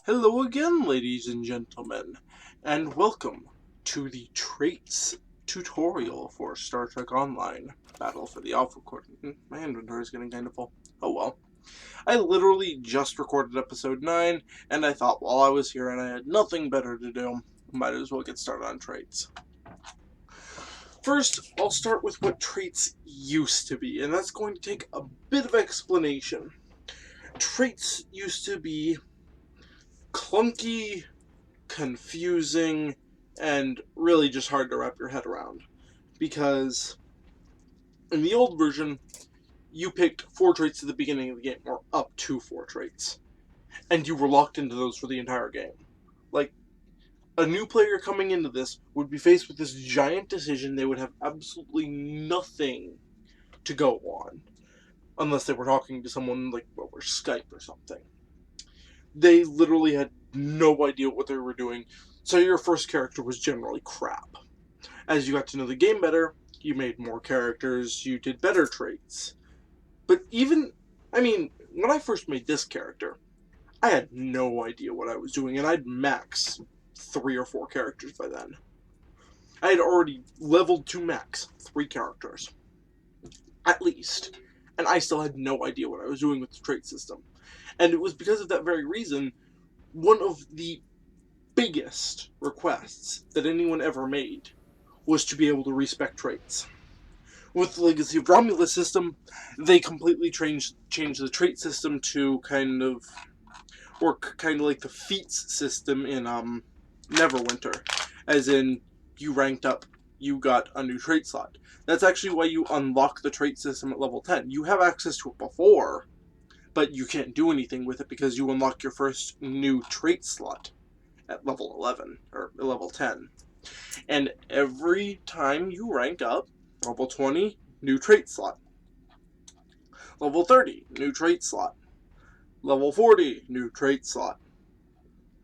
Hello again, ladies and gentlemen, and welcome to the traits tutorial for Star Trek Online Battle for the Alpha Quadrant. My inventory is getting kind of full. Oh well. I literally just recorded episode 9, and I thought while I was here and I had nothing better to do, might as well get started on traits. First, I'll start with what traits used to be, and that's going to take a bit of explanation. Traits used to be clunky, confusing, and really just hard to wrap your head around. Because in the old version, you picked 4 traits at the beginning of the game, or up to 4 traits. And you were locked into those for the entire game. Like, a new player coming into this would be faced with this giant decision. They would have absolutely nothing to go on. Unless they were talking to someone like over Skype or something. They literally had no idea what they were doing, so your first character was generally crap. As you got to know the game better, you made more characters, you did better traits. But even, when I first made this character, I had no idea what I was doing, and I'd max 3 or 4 characters by then. I had already leveled to max 3 characters. At least. And I still had no idea what I was doing with the trait system. And it was because of that very reason, one of the biggest requests that anyone ever made was to be able to respec traits. With the Legacy of Romulus system, they completely changed the trait system to kind of like the feats system in Neverwinter. As in, you ranked up, you got a new trait slot. That's actually why you unlock the trait system at level 10. You have access to it before, but you can't do anything with it because you unlock your first new trait slot at level 11, or level 10. And every time you rank up, level 20, new trait slot. Level 30, new trait slot. Level 40, new trait slot.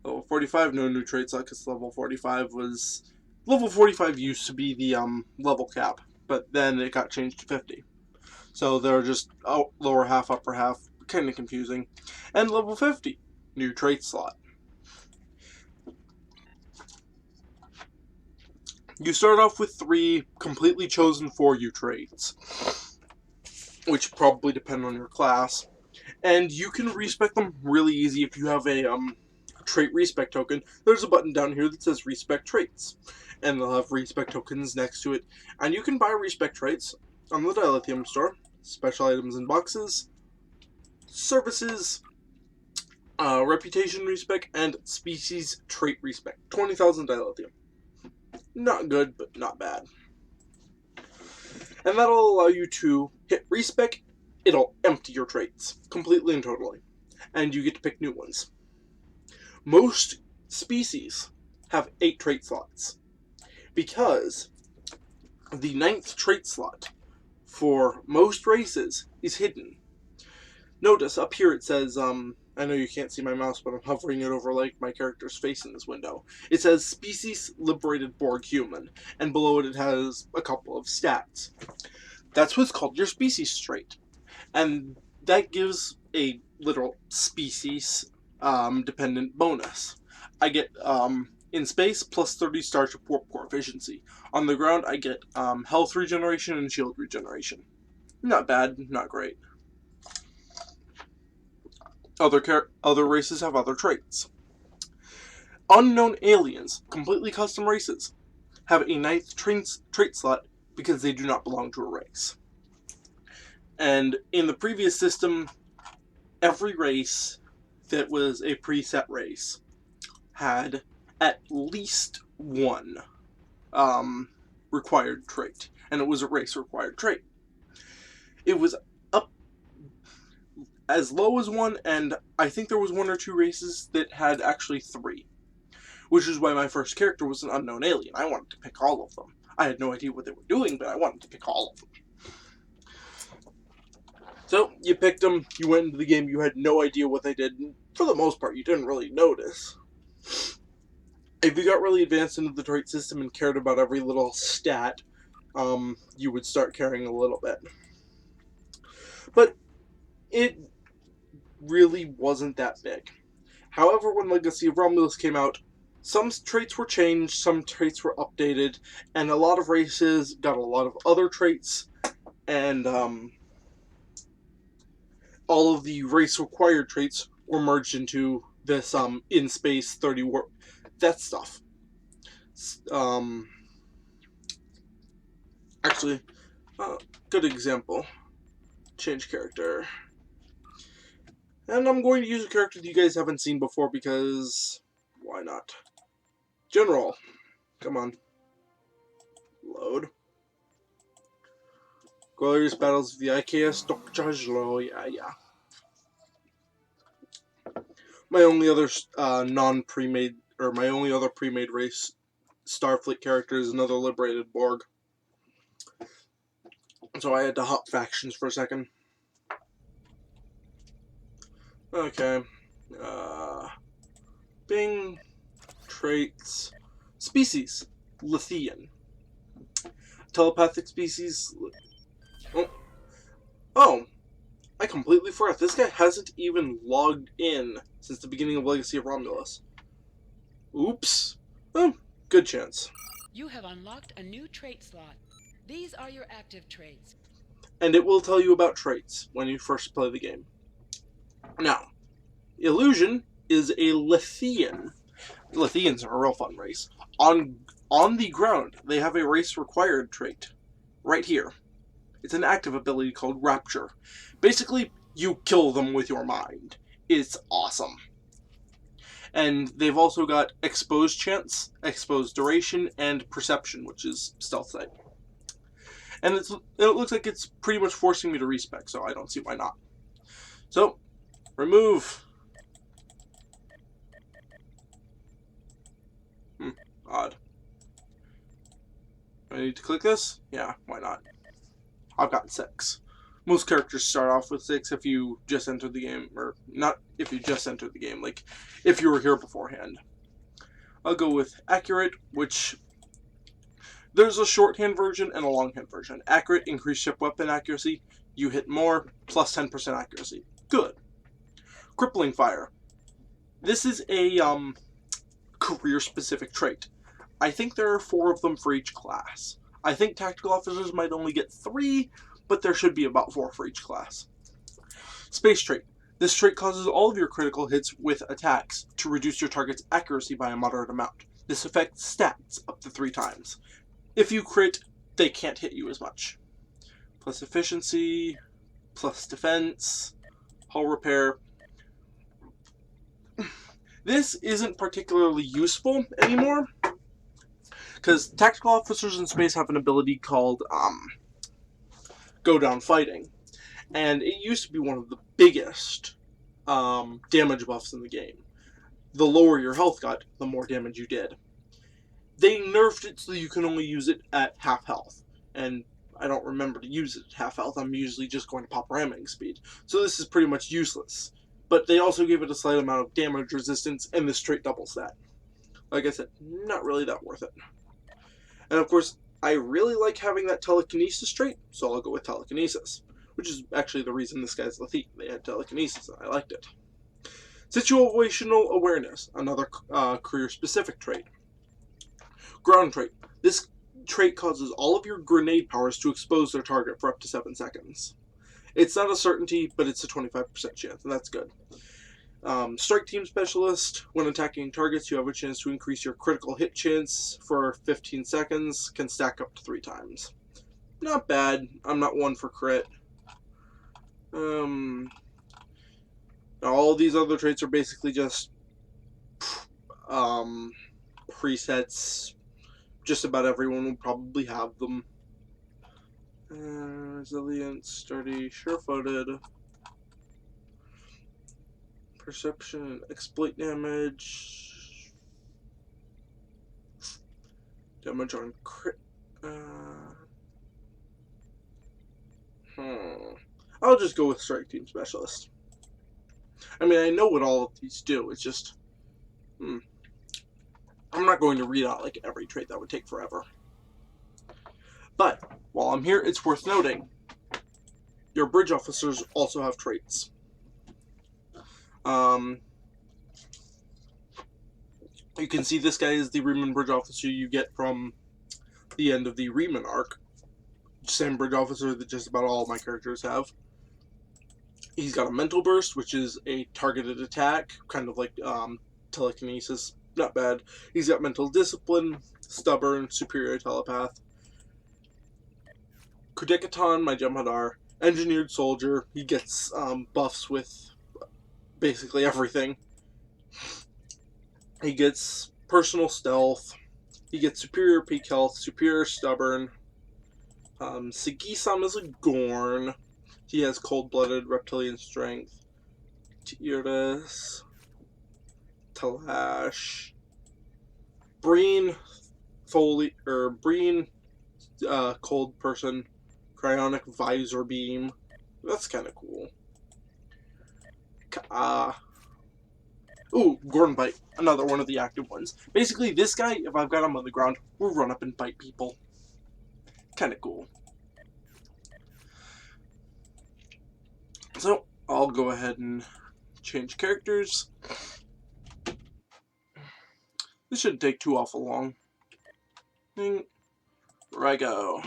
Level 45, no new trait slot, because level 45 was... Level 45 used to be the level cap, but then it got changed to 50. So they're just lower half, upper half, kind of confusing. And level 50, new trait slot. You start off with 3 completely chosen for you traits, which probably depend on your class, and you can respec them really easy if you have a trait respec token. There's a button down here that says respec traits, and they'll have respec tokens next to it, and you can buy respec traits on the Dilithium store, special items in boxes, services, reputation respec, and species trait respec. 20,000 Dilithium. Not good, but not bad. And that'll allow you to hit respec. It'll empty your traits completely and totally, and you get to pick new ones. Most species have 8 trait slots, because the 9th trait slot for most races is hidden. Notice up here it says, I know you can't see my mouse, but I'm hovering it over like my character's face in this window. It says Species Liberated Borg Human, and below it has a couple of stats. That's what's called your species trait, and that gives a literal species dependent bonus. I get in space plus 30 starship warp core efficiency. On the ground I get health regeneration and shield regeneration. Not bad, not great. Other races have other traits. Unknown aliens, completely custom races, have a 9th trait slot because they do not belong to a race. And in the previous system, every race that was a preset race had at least one required trait, and it was a race required trait. It was up as low as 1, and I think there was 1 or 2 races that had actually 3, which is why my first character was an unknown alien. I wanted to pick all of them. I had no idea what they were doing, but I wanted to pick all of them. So, you picked them, you went into the game, you had no idea what they did, and for the most part, you didn't really notice. If you got really advanced into the trait system and cared about every little stat, you would start caring a little bit. But it really wasn't that big. However, when Legacy of Romulus came out, some traits were changed, some traits were updated, and a lot of races got a lot of other traits, and all of the race-required traits were merged into this in-space 30 warp. That stuff. Actually, good example. Change character. And I'm going to use a character that you guys haven't seen before because why not? General. Come on. Load. Glorious Battles of the IKS Dokjajlo. Yeah. My only other non-pre-made, or my only other pre-made race Starfleet character is another liberated Borg. So I had to hop factions for a second. Okay. Bing. Traits. Species. Lithian. Telepathic species. Oh. I completely forgot. This guy hasn't even logged in since the beginning of Legacy of Romulus. Oops. Oh, good chance. You have unlocked a new trait slot. These are your active traits. And it will tell you about traits when you first play the game. Now, Illusion is a Lithian. Lithians are a real fun race. On the ground, they have a race-required trait. Right here. It's an active ability called Rapture. Basically, you kill them with your mind. It's awesome. And they've also got Exposed Chance, Exposed Duration, and Perception, which is Stealth Sight. And it looks like it's pretty much forcing me to respec, so I don't see why not. So, remove. Odd. Do I need to click this? Yeah, why not? I've got 6. Most characters start off with 6 if you just entered the game, or not if you just entered the game, like if you were here beforehand. I'll go with Accurate, which there's a shorthand version and a longhand version. Accurate, increased ship weapon accuracy, you hit more, plus 10% accuracy. Good. Crippling Fire. This is a career-specific trait. I think there are 4 of them for each class. I think tactical officers might only get 3, but there should be about 4 for each class. Space trait. This trait causes all of your critical hits with attacks to reduce your target's accuracy by a moderate amount. This affects stats up to 3 times. If you crit, they can't hit you as much. Plus efficiency, plus defense, hull repair. This isn't particularly useful anymore, because tactical officers in space have an ability called Go Down Fighting, and it used to be one of the biggest damage buffs in the game. The lower your health got, the more damage you did. They nerfed it so you can only use it at half health, and I don't remember to use it at half health. I'm usually just going to pop ramming speed, so this is pretty much useless. But they also gave it a slight amount of damage resistance, and this trait doubles that. Like I said, not really that worth it. And of course, I really like having that telekinesis trait, so I'll go with telekinesis, which is actually the reason this guy's Lethian. They had telekinesis, and I liked it. Situational awareness, another career-specific trait. Ground trait. This trait causes all of your grenade powers to expose their target for up to 7 seconds. It's not a certainty, but it's a 25% chance, and that's good. Strike Team Specialist. When attacking targets, you have a chance to increase your critical hit chance for 15 seconds. Can stack up to 3 times. Not bad. I'm not one for crit. All these other traits are basically just presets. Just about everyone will probably have them. Resilient, sturdy, sure-footed. Perception, exploit damage. Damage on crit. I'll just go with Strike Team Specialist. I mean, I know what all of these do. It's just... I'm not going to read out like every trait. That would take forever. But, while I'm here, it's worth noting, your bridge officers also have traits. You can see this guy is the Riemann Bridge Officer you get from the end of the Riemann arc. Same Bridge Officer that just about all of my characters have. He's got a Mental Burst, which is a targeted attack, kind of like telekinesis. Not bad. He's got Mental Discipline, Stubborn, Superior Telepath. Kudekaton, my Jem'Hadar, Engineered Soldier. He gets buffs with basically everything. He gets Personal Stealth. He gets Superior Peak Health, Superior Stubborn. Sigisam is a Gorn. He has Cold-Blooded Reptilian Strength. Tyrus. Talash. Breen. Breen. Cold Person. Cryonic Visor Beam. That's kind of cool. Ooh, Gorn Bite. Another one of the active ones. Basically, this guy, if I've got him on the ground, will run up and bite people. Kind of cool. So, I'll go ahead and change characters. This shouldn't take too awful long. Here I go.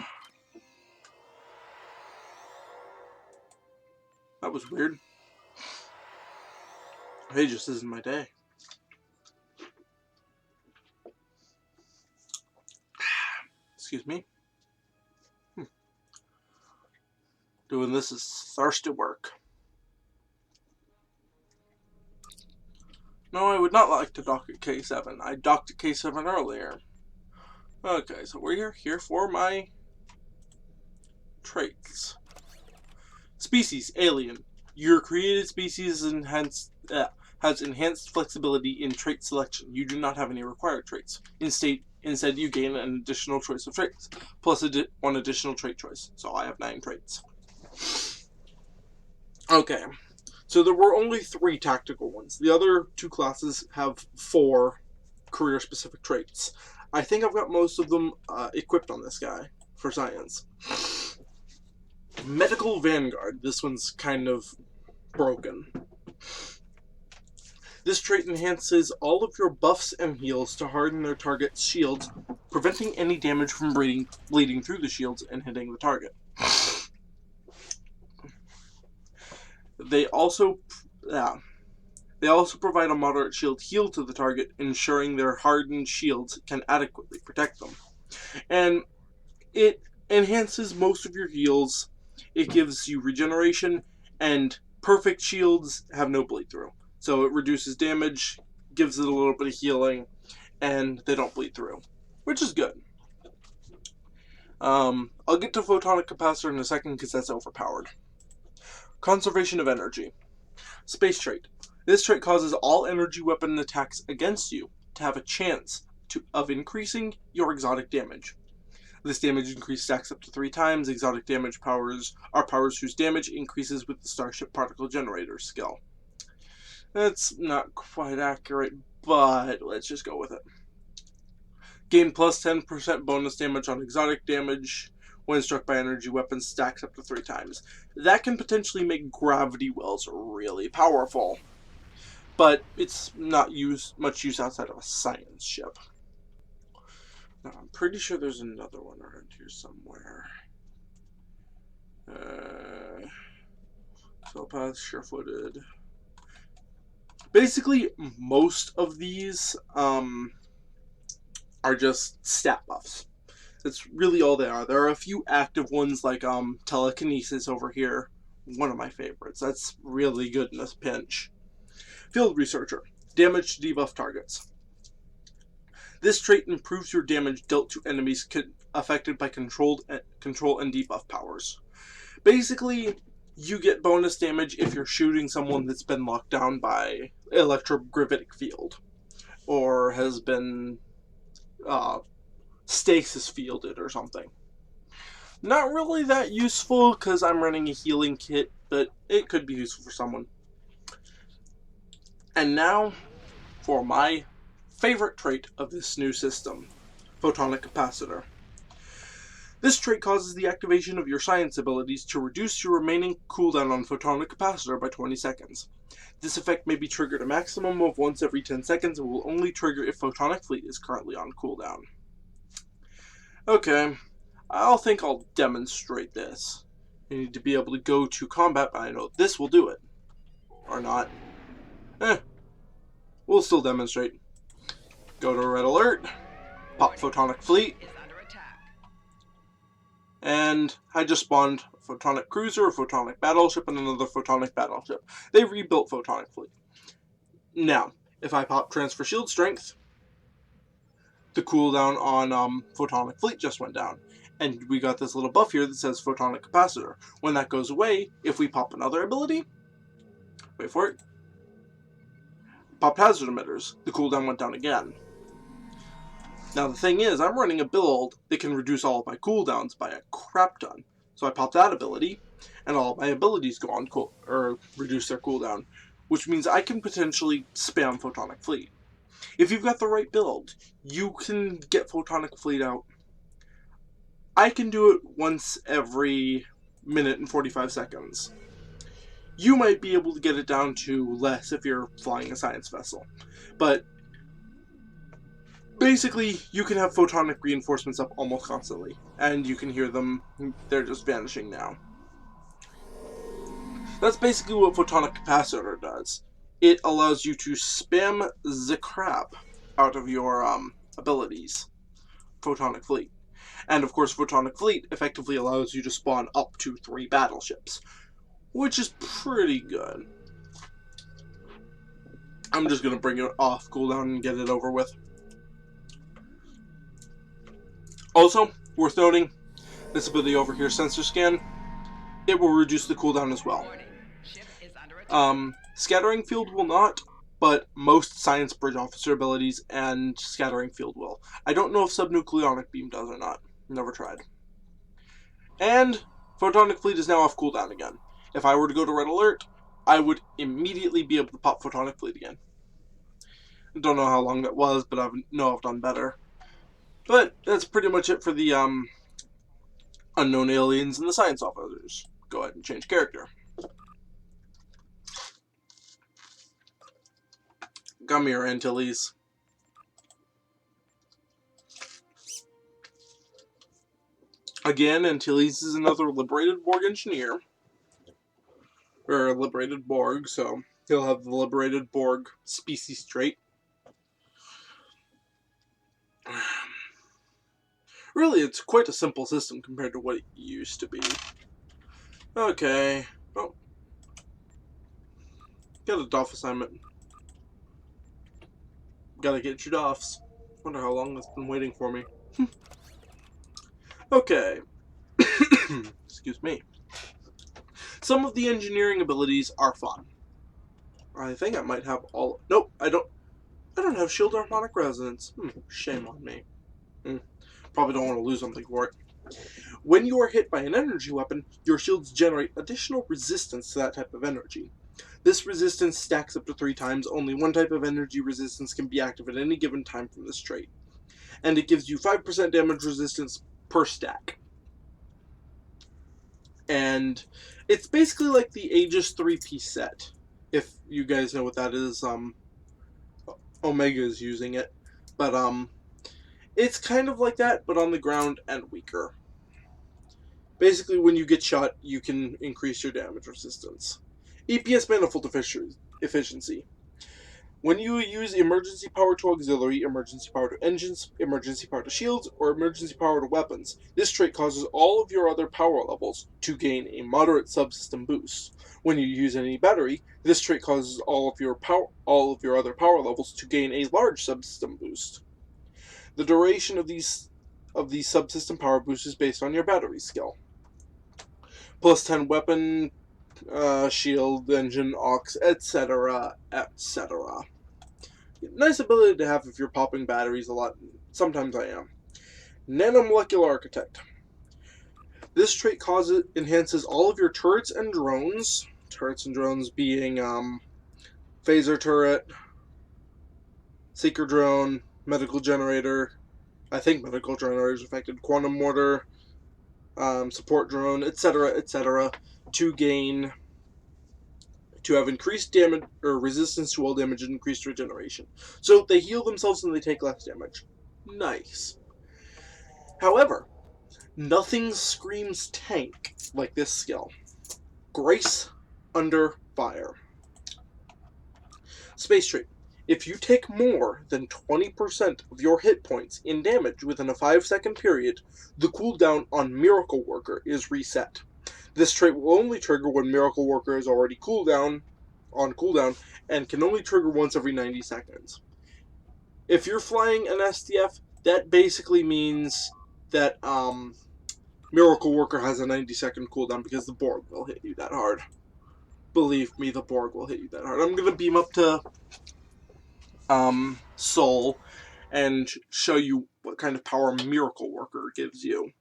That was weird. Hey, just isn't my day. Excuse me. Doing this is thirsty work. No, I would not like to dock at K7. I docked at K7 earlier. Okay, so we're here for my traits. Species, alien. Your created species has enhanced flexibility in trait selection. You do not have any required traits. Instead, you gain an additional choice of traits, plus one additional trait choice. So I have 9 traits. Okay, so there were only 3 tactical ones. The other 2 classes have 4 career-specific traits. I think I've got most of them equipped on this guy for science. Medical Vanguard. This one's kind of broken. This trait enhances all of your buffs and heals to harden their target's shields, preventing any damage from bleeding through the shields and hitting the target. They also provide a moderate shield heal to the target, ensuring their hardened shields can adequately protect them. And it enhances most of your heals. It gives you regeneration, and perfect shields have no bleed through. So it reduces damage, gives it a little bit of healing, and they don't bleed through, which is good. I'll get to Photonic Capacitor in a second because that's overpowered. Conservation of Energy. Space trait. This trait causes all energy weapon attacks against you to have a chance of increasing your exotic damage. This damage increase stacks up to 3 times. Exotic damage powers are powers whose damage increases with the Starship Particle Generator skill. That's not quite accurate, but let's just go with it. Gain plus 10% bonus damage on exotic damage when struck by energy weapons, stacks up to 3 times. That can potentially make gravity wells really powerful, but it's not much use outside of a science ship. Now, I'm pretty sure there's another one around here somewhere. Telepath, sure-footed. Basically, most of these are just stat buffs. That's really all they are. There are a few active ones like telekinesis over here. One of my favorites. That's really good in this pinch. Field Researcher. Damage to debuff targets. This trait improves your damage dealt to enemies affected by control and debuff powers. Basically, you get bonus damage if you're shooting someone that's been locked down by electrogravitic field, or has been stasis fielded or something. Not really that useful because I'm running a healing kit, but it could be useful for someone. And now, for my favorite trait of this new system, Photonic Capacitor. This trait causes the activation of your science abilities to reduce your remaining cooldown on photonic capacitor by 20 seconds. This effect may be triggered a maximum of once every 10 seconds and will only trigger if Photonic Fleet is currently on cooldown. Okay, I'll demonstrate this. You need to be able to go to combat, but I know this will do it. Or not. We'll still demonstrate. Go to Red Alert, pop Photonic Fleet, and I just spawned a Photonic Cruiser, a Photonic Battleship, and another Photonic Battleship. They rebuilt Photonic Fleet. Now, if I pop Transfer Shield Strength, the cooldown on Photonic Fleet just went down. And we got this little buff here that says Photonic Capacitor. When that goes away, if we pop another ability, wait for it, popped Hazard Emitters, the cooldown went down again. Now the thing is, I'm running a build that can reduce all of my cooldowns by a crap ton. So I pop that ability, and all of my abilities go on reduce their cooldown, which means I can potentially spam Photonic Fleet. If you've got the right build, you can get Photonic Fleet out. I can do it once every minute and 45 seconds. You might be able to get it down to less if you're flying a science vessel. But basically, you can have photonic reinforcements up almost constantly. And you can hear them, they're just vanishing now. That's basically what Photonic Capacitor does. It allows you to spam the crap out of your abilities. Photonic Fleet. And of course, Photonic Fleet effectively allows you to spawn up to 3 battleships, which is pretty good. I'm just going to bring it off cooldown and get it over with. Also, worth noting, this ability over here, Sensor Scan, it will reduce the cooldown as well. Scattering Field will not, but most Science Bridge Officer abilities and Scattering Field will. I don't know if Subnucleonic Beam does or not. Never tried. And Photonic Fleet is now off cooldown again. If I were to go to Red Alert, I would immediately be able to pop Photonic Fleet again. I don't know how long that was, but I know I've done better. But that's pretty much it for the unknown aliens and the science officers. Go ahead and change character. Come here, Antilles. Again, Antilles is another liberated Borg engineer. Or a liberated Borg, so he'll have the liberated Borg species trait. Really, it's quite a simple system compared to what it used to be. Okay. Oh. Got a DOF assignment. Gotta get your DOFs. Wonder how long that's been waiting for me. Okay. Excuse me. Some of the engineering abilities are fun. I think I might have all... Nope, I don't have shield harmonic resonance. Shame on me. Probably don't want to lose something for it. When you are hit by an energy weapon, your shields generate additional resistance to that type of energy. This resistance stacks up to 3 times. Only one type of energy resistance can be active at any given time from this trait. And it gives you 5% damage resistance per stack. And it's basically like the Aegis 3-piece set. If you guys know what that is, Omega is using it. But, it's kind of like that, but on the ground and weaker. Basically, when you get shot, you can increase your damage resistance. EPS manifold efficiency. When you use emergency power to auxiliary, emergency power to engines, emergency power to shields, or emergency power to weapons, this trait causes all of your other power levels to gain a moderate subsystem boost. When you use any battery, this trait causes all of your other power levels to gain a large subsystem boost. The duration of these subsystem power boosts is based on your battery skill. Plus 10 weapon, shield, engine, aux, etc., etc. Nice ability to have if you're popping batteries a lot. Sometimes I am. Nanomolecular Architect. This trait enhances all of your turrets and drones. Turrets and drones being phaser turret, seeker drone, medical generator. I think medical generator is affected. Quantum mortar, support drone, etc., to have increased damage or resistance to all damage and increased regeneration. So they heal themselves and they take less damage. Nice. However, nothing screams tank like this skill. Grace under fire. Space trait. If you take more than 20% of your hit points in damage within a 5-second period, the cooldown on Miracle Worker is reset. This trait will only trigger when Miracle Worker is already on cooldown and can only trigger once every 90 seconds. If you're flying an SDF, that basically means that Miracle Worker has a 90-second cooldown because the Borg will hit you that hard. Believe me, the Borg will hit you that hard. I'm gonna beam up to Soul and show you what kind of power Miracle Worker gives you.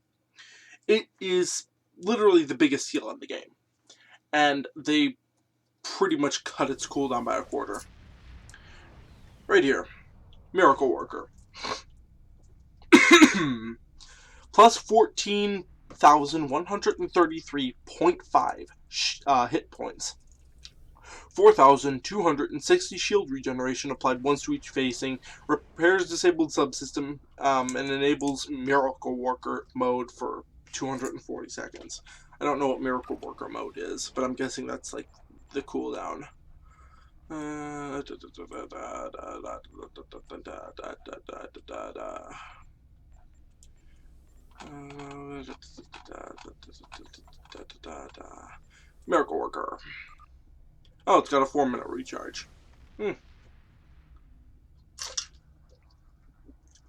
It is literally the biggest heal in the game, and they pretty much cut its cooldown by a quarter. Right here, Miracle Worker. Plus 14,133.5 hit points. 4,260 shield regeneration applied once to each facing, repairs disabled subsystem, and enables Miracle Worker mode for 240 seconds. I don't know what Miracle Worker mode is, but I'm guessing that's like the cooldown. Miracle Worker. Oh, it's got a 4-minute recharge.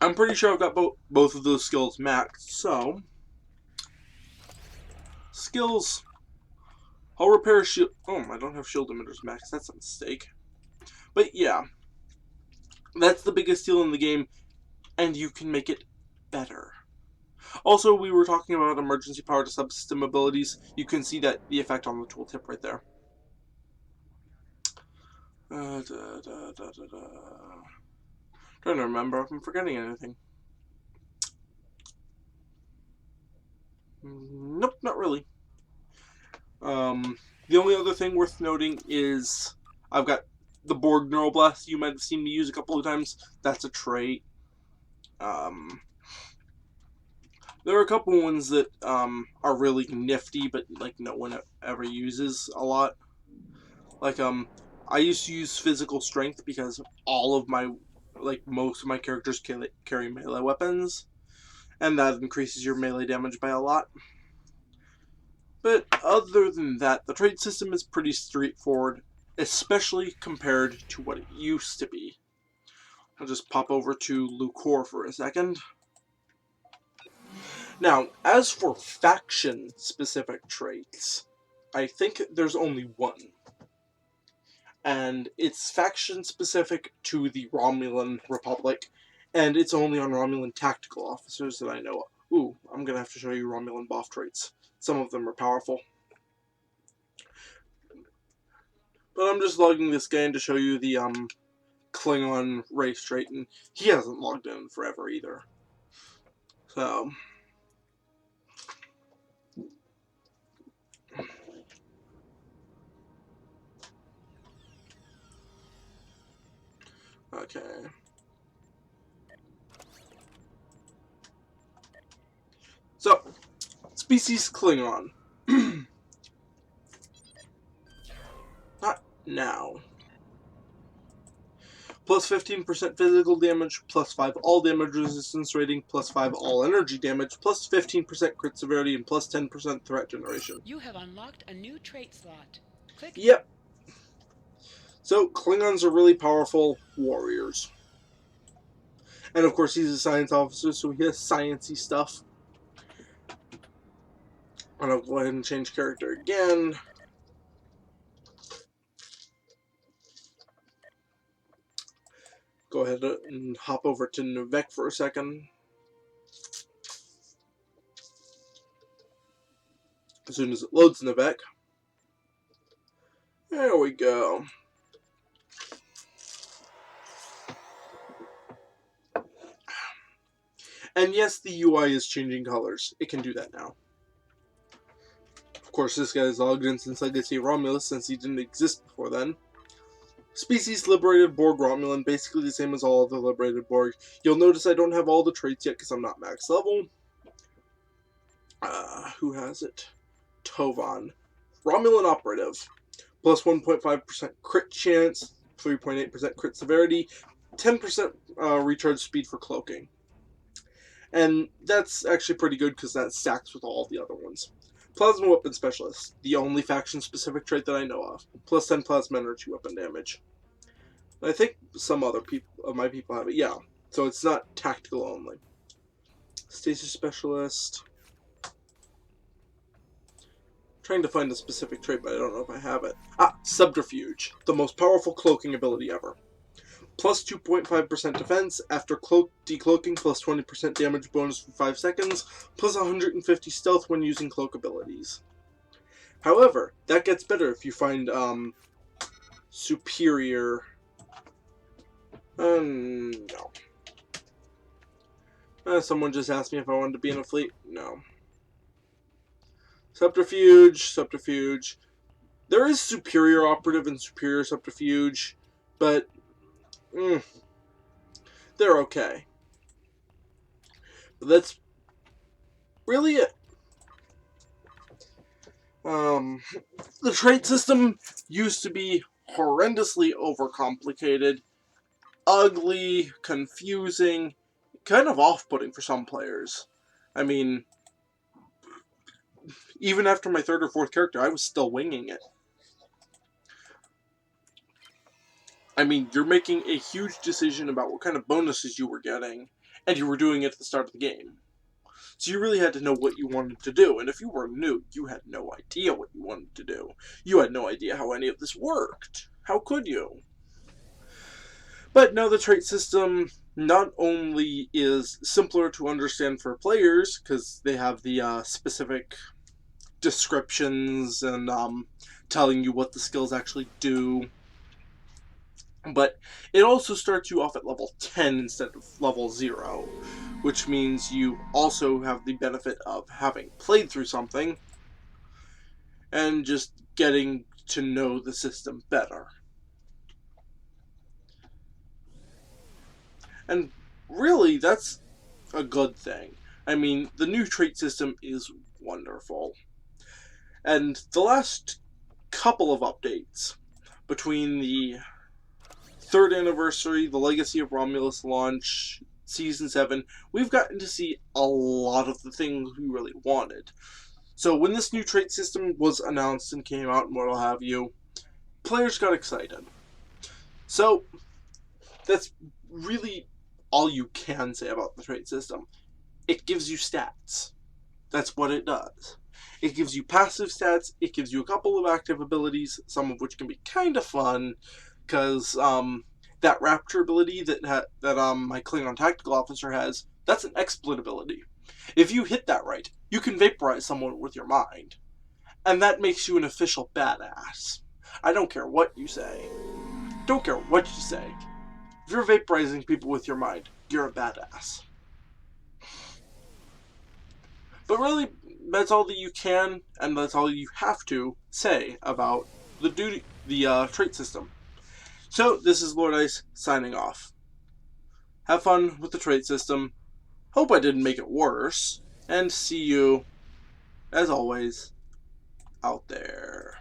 I'm pretty sure I've got both of those skills maxed, so... Skills. I'll repair shield... Oh, I don't have shield emitters maxed. That's a mistake. But yeah. That's the biggest skill in the game, and you can make it better. Also, we were talking about emergency power to subsystem abilities. You can see that the effect on the tooltip right there. Trying to remember if I'm forgetting anything. Nope, not really. The only other thing worth noting is I've got the Borg Neuroblast you might have seen me use a couple of times. That's a trait. There are a couple ones that are really nifty, but like no one ever uses a lot. Like I used to use physical strength because most of my characters carry melee weapons, and that increases your melee damage by a lot. But other than that, the trait system is pretty straightforward, especially compared to what it used to be. I'll just pop over to Lucor for a second. Now, as for faction-specific traits, I think there's only one. And it's faction-specific to the Romulan Republic, and it's only on Romulan tactical officers that I know of. Ooh, I'm gonna have to show you Romulan buff traits. Some of them are powerful. But I'm just logging this guy in to show you the Klingon race trait, and he hasn't logged in forever either. So... Okay. So, species Klingon. Not now. Plus 15% physical damage, plus 5 all damage resistance rating, plus 5 all energy damage, plus 15% crit severity, and plus 10% threat generation. You have unlocked a new trait slot. Click. Yep. So, Klingons are really powerful warriors. And of course, he's a science officer, so he has sciencey stuff. And I'll go ahead and change character again. Go ahead and hop over to Nuvek for a second. As soon as it loads Nuvek. There we go. And yes, the UI is changing colors. It can do that now. course, this guy is logged in since Legacy Romulus, since he didn't exist before then. Species liberated Borg Romulan, basically the same as all other liberated Borg. You'll notice I don't have all the traits yet because I'm not max level. Who has it? Tovan. Romulan Operative. Plus 1.5% crit chance, 3.8% crit severity, 10% recharge speed for cloaking. And that's actually pretty good because that stacks with all the other ones. Plasma Weapon Specialist, the only faction-specific trait that I know of. Plus 10 plasma energy weapon damage. I think some other my people have it, yeah. So it's not tactical only. Stasis Specialist. Trying to find a specific trait, but I don't know if I have it. Subterfuge, the most powerful cloaking ability ever. Plus 2.5% defense, after decloaking, plus 20% damage bonus for 5 seconds, plus 150 stealth when using cloak abilities. However, that gets better if you find superior... no. Someone just asked me if I wanted to be in a fleet. No. Subterfuge. There is superior operative and superior subterfuge, but they're okay. But that's really it. The trait system used to be horrendously overcomplicated, ugly, confusing, kind of off-putting for some players. I mean, even after my 3rd or 4th character, I was still winging it. I mean, you're making a huge decision about what kind of bonuses you were getting, and you were doing it at the start of the game. So you really had to know what you wanted to do, and if you were new, you had no idea what you wanted to do. You had no idea how any of this worked. How could you? But no, the trait system not only is simpler to understand for players, because they have the specific descriptions and telling you what the skills actually do, but it also starts you off at level 10 instead of level 0, which means you also have the benefit of having played through something and just getting to know the system better. And really, that's a good thing. I mean, the new trait system is wonderful. And the last couple of updates, between the 3rd anniversary, the Legacy of Romulus launch, Season 7, we've gotten to see a lot of the things we really wanted. So when this new trait system was announced and came out and what have you, players got excited. So that's really all you can say about the trait system. It gives you stats. That's what it does. It gives you passive stats, it gives you a couple of active abilities, some of which can be kind of fun, because that Rapture ability that my Klingon Tactical Officer has, that's an exploit ability. If you hit that right, you can vaporize someone with your mind. And that makes you an official badass. I don't care what you say. Don't care what you say. If you're vaporizing people with your mind, you're a badass. But really, that's all that you can, and that's all you have to say about the trait system. So, this is Lord Ice signing off. Have fun with the trait system. Hope I didn't make it worse. And see you, as always, out there.